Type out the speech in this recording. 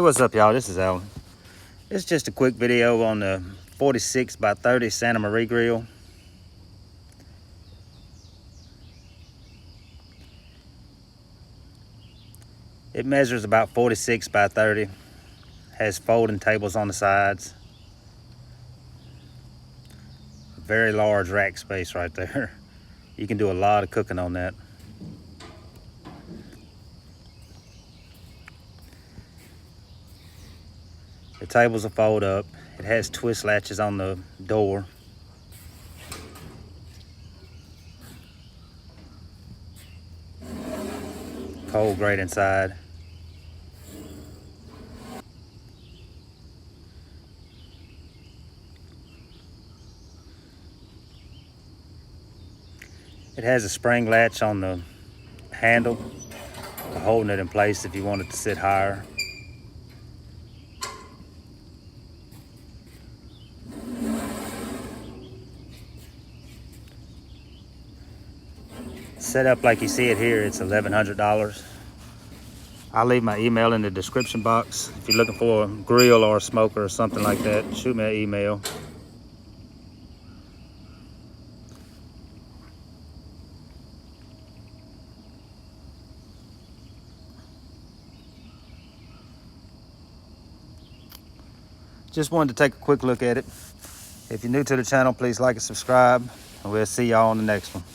What's up, y'all? This is Alan. It's just a quick video on the 46 by 30 Santa Maria grill. It measures about 46 by 30, has folding tables on the sides. Very large rack space right there. You can do a lot of cooking on that. The tables will fold up. It has twist latches on the door. Cold grate inside. It has a spring latch on the handle, holding it in place if you want it to sit higher. Set up like you see it here, it's $1,100. I'll leave my email in the description box. If you're looking for a grill or a smoker or something like that, shoot me an email. Just wanted to take a quick look at it. If you're new to the channel, please like and subscribe, and we'll see y'all on the next one.